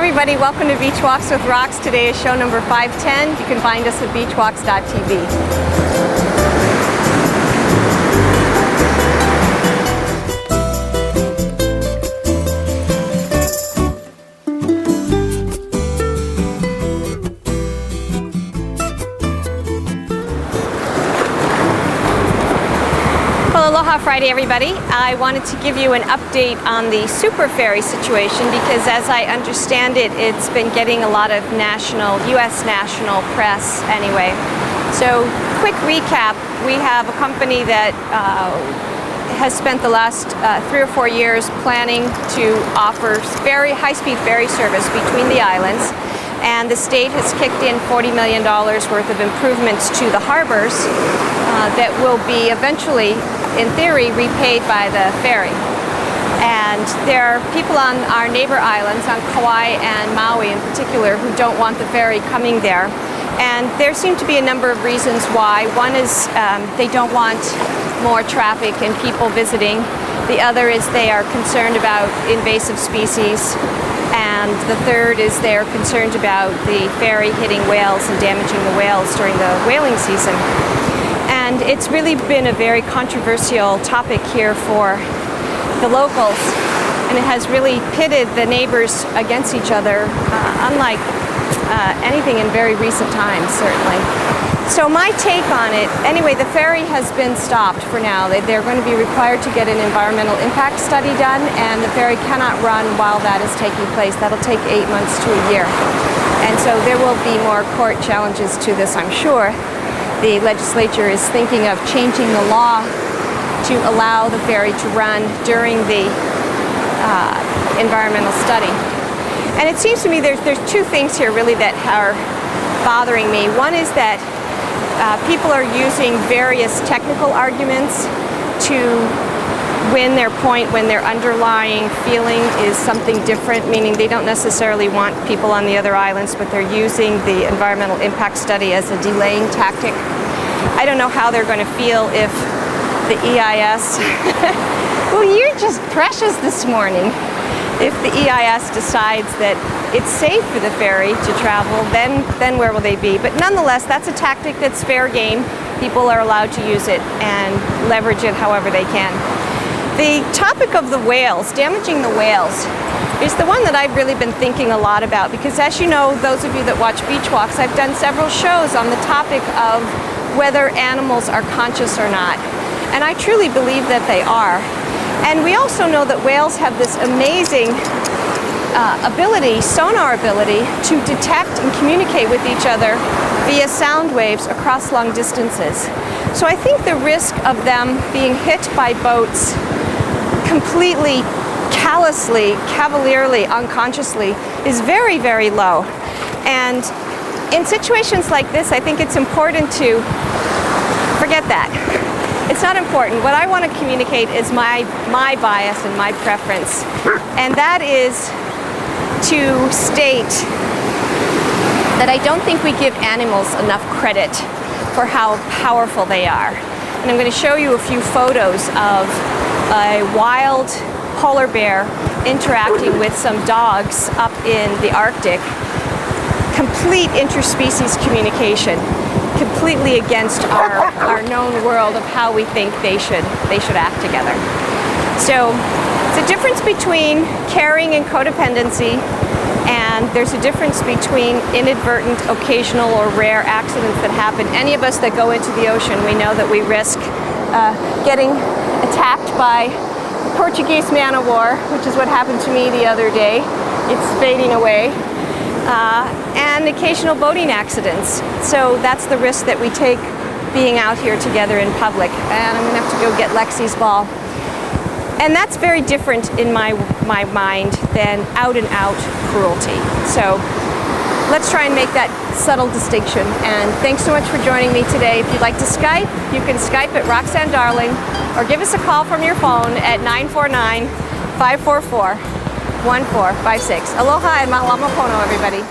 everybody, welcome to Beach Walks with Rocks. Today is show number 510. You can find us at beachwalks.tv. Well, aloha Friday, everybody. I wanted to give you an update on the Super Ferry situation because as I understand it, it's been getting a lot of U.S. national press anyway. So, quick recap, we have a company that has spent the last 3 or 4 years planning to offer high-speed ferry service between the islands. And the state has kicked in $40 million worth of improvements to the harbors that will be eventually, in theory, repaid by the ferry. And there are people on our neighbor islands, on Kauai and Maui in particular, who don't want the ferry coming there. And there seem to be a number of reasons why. One is they don't want more traffic and people visiting. The other is they are concerned about invasive species. And the third is they're concerned about the ferry hitting whales and damaging the whales during the whaling season. And it's really been a very controversial topic here for the locals. And it has really pitted the neighbors against each other, unlike anything in very recent times, certainly. So my take on it, anyway, the ferry has been stopped for now. They're going to be required to get an environmental impact study done, and the ferry cannot run while that is taking place. That'll take 8 months to a year. And so there will be more court challenges to this, I'm sure. The legislature is thinking of changing the law to allow the ferry to run during the environmental study. And it seems to me there's two things here really that are bothering me. One is that people are using various technical arguments to win their point when their underlying feeling is something different, meaning they don't necessarily want people on the other islands, but they're using the environmental impact study as a delaying tactic. I don't know how they're going to feel if the EIS, well, you're just precious this morning. If the EIS decides that it's safe for the ferry to travel, then where will they be? But nonetheless, that's a tactic that's fair game. People are allowed to use it and leverage it however they can. The topic of the whales, damaging the whales, is the one that I've really been thinking a lot about because as you know, those of you that watch Beach Walks, I've done several shows on the topic of whether animals are conscious or not. And I truly believe that they are. And we also know that whales have this amazing sonar ability to detect and communicate with each other via sound waves across long distances. So I think the risk of them being hit by boats completely, callously, cavalierly, unconsciously is very, very low. And in situations like this, I think it's important to forget that. It's not important. What I want to communicate is my bias and my preference. And that is to state that I don't think we give animals enough credit for how powerful they are. And I'm going to show you a few photos of a wild polar bear interacting with some dogs up in the Arctic. Complete interspecies communication. Completely against our known world of how we think they should act together. So it's a difference between caring and codependency, and there's a difference between inadvertent, occasional, or rare accidents that happen. Any of us that go into the ocean, we know that we risk getting attacked by a Portuguese man-of-war, which is what happened to me the other day. It's fading away. And occasional boating accidents. So that's the risk that we take being out here together in public. And I'm going to have to go get Lexi's ball. And that's very different in my mind than out-and-out cruelty. So let's try and make that subtle distinction. And thanks so much for joining me today. If you'd like to Skype, you can Skype at Roxanne Darling or give us a call from your phone at 949-544-1456. Aloha and mahalo pono, everybody.